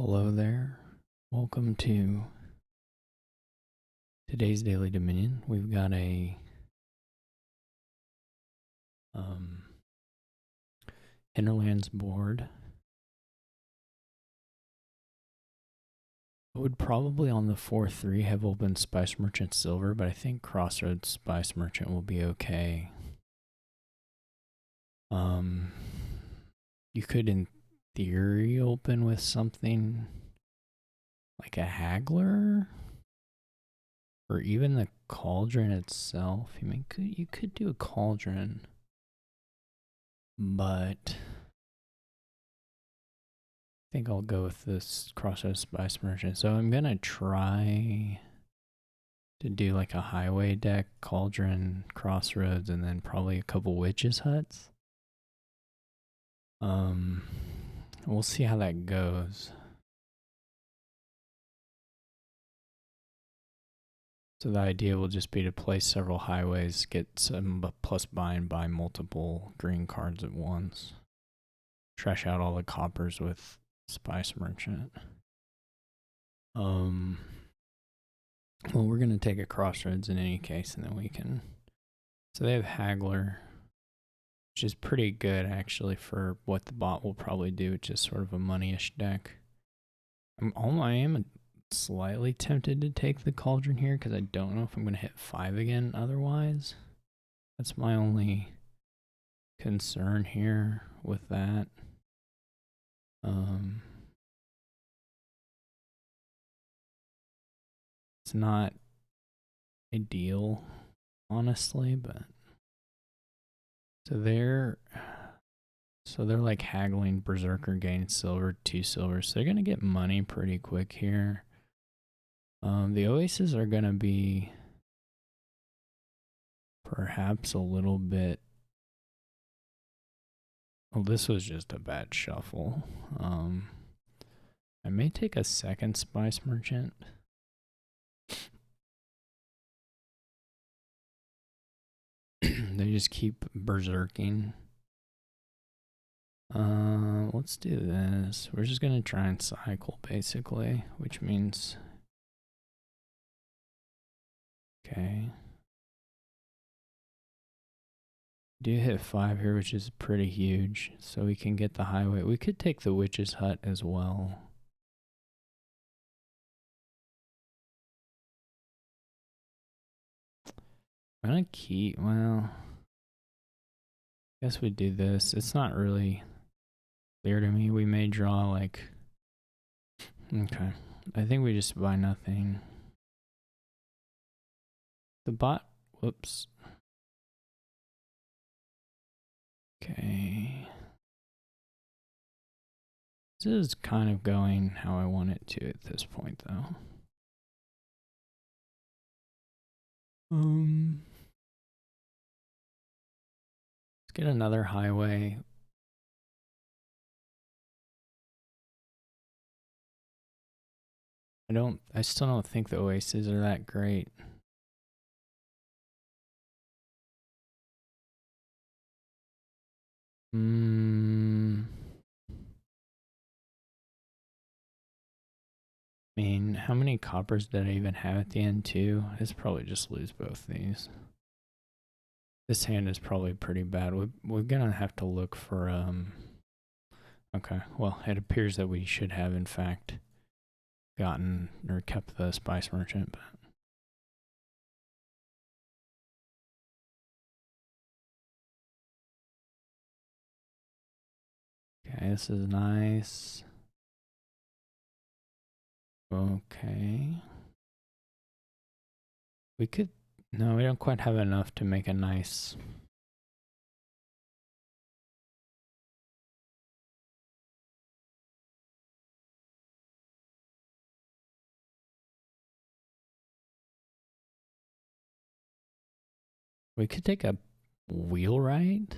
Hello there. Welcome to today's Daily Dominion. We've got a um, Hinterlands board. I would probably on the 4-3 have opened Spice Merchant Silver, but I think Crossroads Spice Merchant will be okay. You could, in theory, open with something like a Haggler, or even the Cauldron itself. You could do a Cauldron, but I think I'll go with this Crossroads Spice Merchant. So I'm going to try to do like a highway deck, Cauldron, Crossroads, and then probably a couple Witches Huts. We'll see how that goes. So the idea will just be to play several highways, get some plus buy and buy multiple green cards at once. Trash out all the coppers with Spice Merchant. Well, we're going to take a Crossroads in any case, and then we can... So they have Haggler, which is pretty good, actually, for what the bot will probably do, which is sort of a money-ish deck. I am slightly tempted to take the Cauldron here, because I don't know if I'm going to hit 5 again otherwise. That's my only concern here with that. It's not ideal, honestly, but so they're like haggling Berserker gain silver, 2 silver, so they're gonna get money pretty quick here. The Oases are gonna be perhaps a little bit. Well, this was just a bad shuffle. I may take a second Spice Merchant. They just keep berserking. Let's do this. We're just gonna try and cycle, basically, which means... Okay. Do hit 5 here, which is pretty huge, so we can get the highway. We could take the Witch's Hut as well. I'm gonna keep, well, I guess we do this. It's not really clear to me. We may draw like, okay. I think we just buy nothing. The bot, whoops. Okay. This is kind of going how I want it to at this point, though. Let's get another highway. I still don't think the Oases are that great. I mean, how many coppers did I even have at the end, too? It's probably just lose both these. This hand is probably pretty bad. We're gonna have to look for, okay, well, it appears that we should have, in fact, gotten or kept the Spice Merchant, but... Okay, this is nice. Okay. We could... No, we don't quite have enough to make a nice... We could take a wheelwright.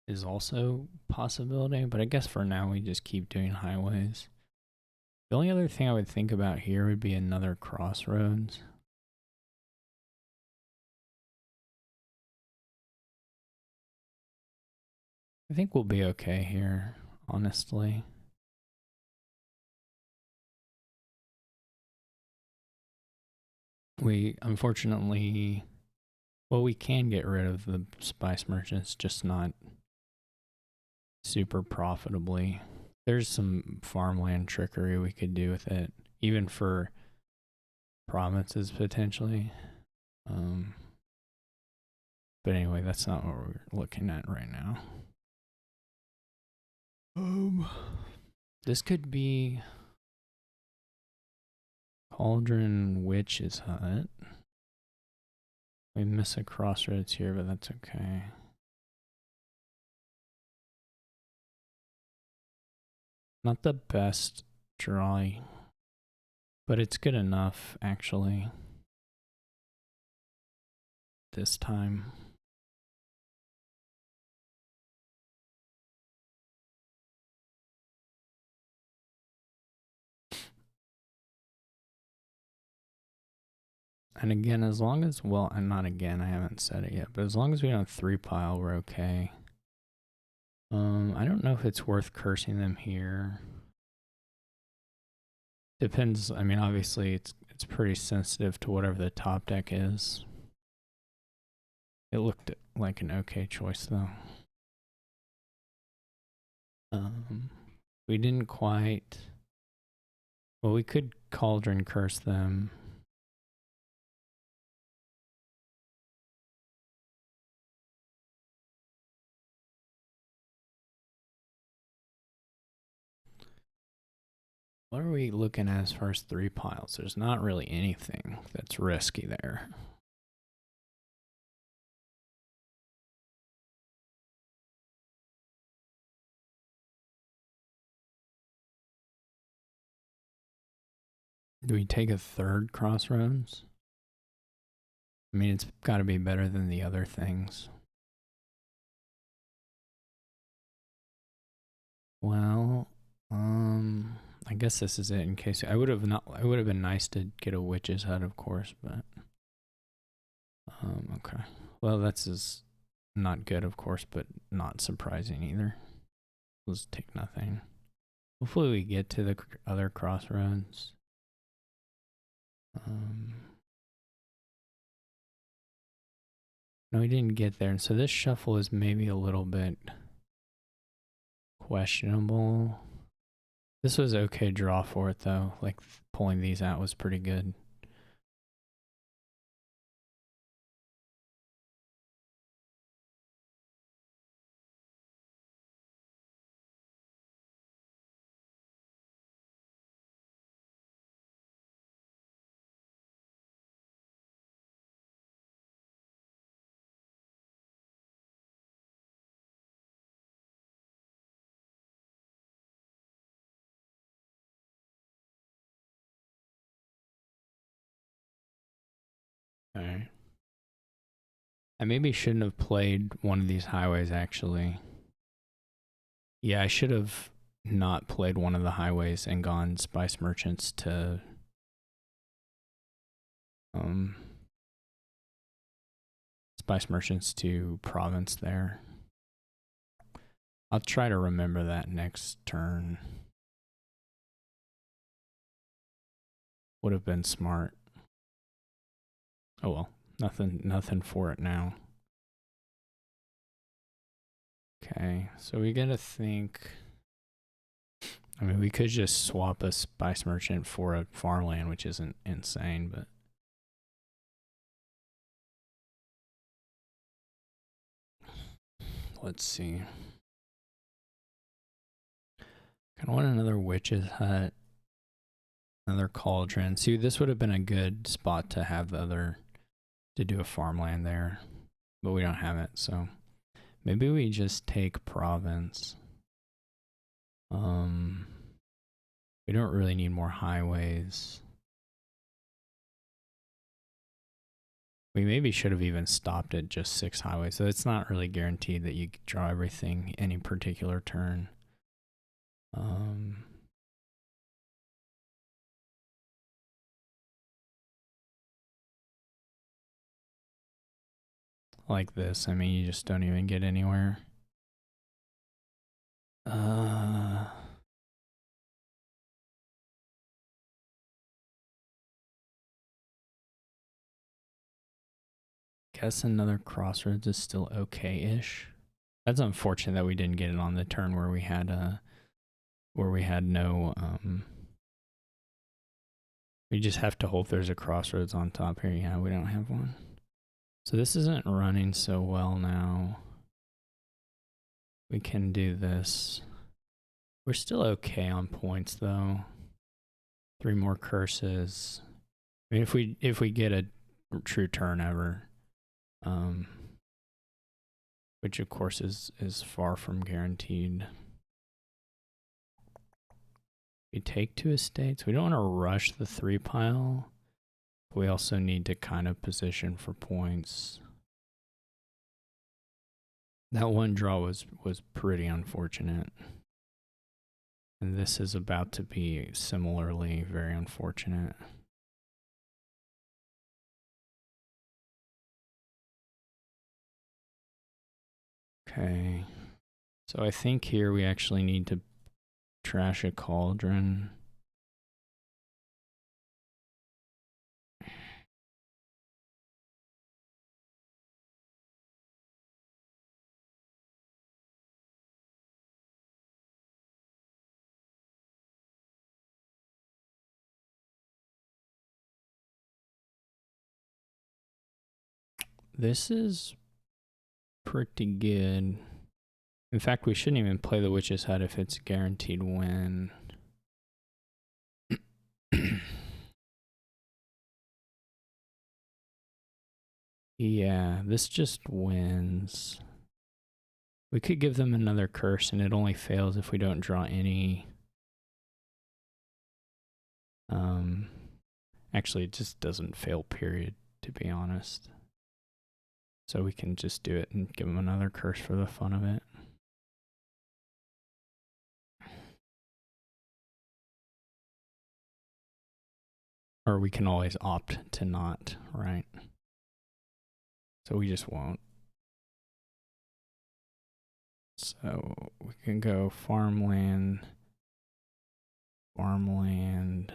Is also a possibility, but I guess for now we just keep doing highways. The only other thing I would think about here would be another Crossroads. I think we'll be okay here, honestly. We unfortunately, well, we can get rid of the spice merchants, just not super profitably. There's some farmland trickery we could do with it, even for provinces potentially. But anyway, that's not what we're looking at right now. This could be Cauldron Witch's Hut. We miss a crossroads here, but that's okay. Not the best drawing, but it's good enough actually this time. And again, as long as, well, and not again, I haven't said it yet, but as long as we don't 3-pile, we're okay. I don't know if it's worth cursing them here. Depends, I mean, obviously it's pretty sensitive to whatever the top deck is. It looked like an okay choice though. We didn't quite, well, we could Cauldron curse them. What are we looking at as far as 3 piles? There's not really anything that's risky there. Do we take a 3rd crossroads? I mean, it's got to be better than the other things. Well, I guess this is it. In case I would have been nice to get a Witch's Hut, of course, but okay. Well, that's is not good, of course, but not surprising either. Let's take nothing. Hopefully, we get to the other crossroads. No, we didn't get there, and so this shuffle is maybe a little bit questionable. This was okay draw for it though. Like pulling these out was pretty good. Okay. I maybe shouldn't have played one of these highways actually. Yeah, I should have not played one of the highways and gone Spice Merchants to Spice Merchants to Province there. I'll try to remember that next turn. Would have been smart. Oh well, nothing for it now. Okay, so we gotta think. I mean, we could just swap a Spice Merchant for a farmland, which isn't insane, but let's see. Kind of want another Witch's Hut, another Cauldron. See, this would have been a good spot to have the other, to do a farmland there, but we don't have it, so maybe we just take Province. We don't really need more highways. We maybe should have even stopped at just 6 highways, so it's not really guaranteed that you draw everything any particular turn. Like this, I mean, you just don't even get anywhere. guess another Crossroads is still okay-ish. That's unfortunate that we didn't get it on the turn where we had no we just have to hope there's a Crossroads on top here. Yeah, we don't have one. So this isn't running so well now. We can do this. We're still okay on points though. 3 more curses. I mean, if we get a true turn ever, which of course is far from guaranteed. We take 2 estates. We don't want to rush the 3 pile. We also need to kind of position for points. That one draw was pretty unfortunate. And this is about to be similarly very unfortunate. Okay. So I think here we actually need to trash a cauldron. This is pretty good. In fact, we shouldn't even play the Witch's Hut if it's a guaranteed win. Yeah, this just wins. We could give them another curse and it only fails if we don't draw any. Actually, it just doesn't fail, period, to be honest. So we can just do it and give them another curse for the fun of it. Or we can always opt to not, right? So we just won't. So we can go farmland, farmland,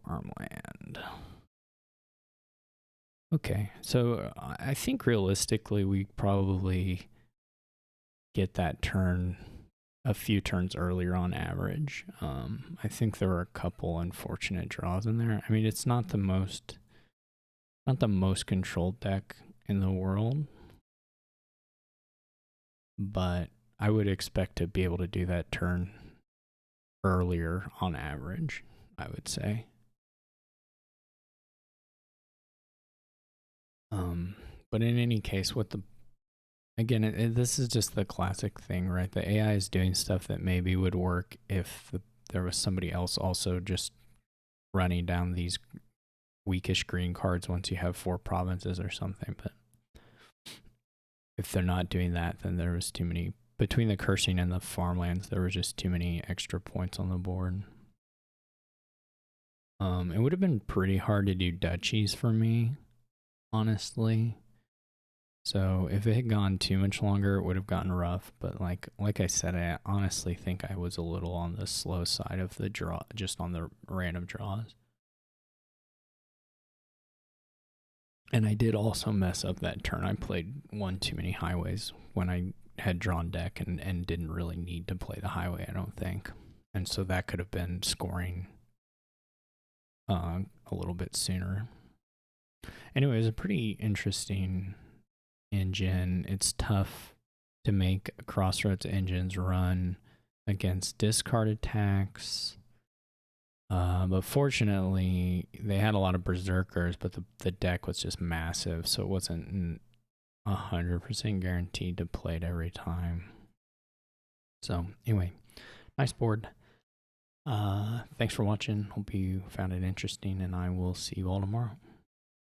farmland. Okay, so I think realistically we probably get that turn a few turns earlier on average. I think there were a couple unfortunate draws in there. I mean, it's not the most controlled deck in the world, but I would expect to be able to do that turn earlier on average, I would say. But in any case, this is just the classic thing, right? The AI is doing stuff that maybe would work if there was somebody else also just running down these weakish green cards once you have 4 provinces or something. But if they're not doing that, then there was too many, between the cursing and the farmlands, there was just too many extra points on the board. It would have been pretty hard to do duchies for me, honestly. So if it had gone too much longer, it would have gotten rough. But like I said, I honestly think I was a little on the slow side of the draw, just on the random draws. And I did also mess up that turn. I played one too many highways when I had drawn deck and didn't really need to play the highway, I don't think. And so that could have been scoring a little bit sooner. Anyway, it was a pretty interesting engine. It's tough to make Crossroads engines run against discard attacks. But fortunately, they had a lot of berserkers, but the deck was just massive, so it wasn't 100% guaranteed to play it every time. So anyway, nice board. Thanks for watching. Hope you found it interesting, and I will see you all tomorrow.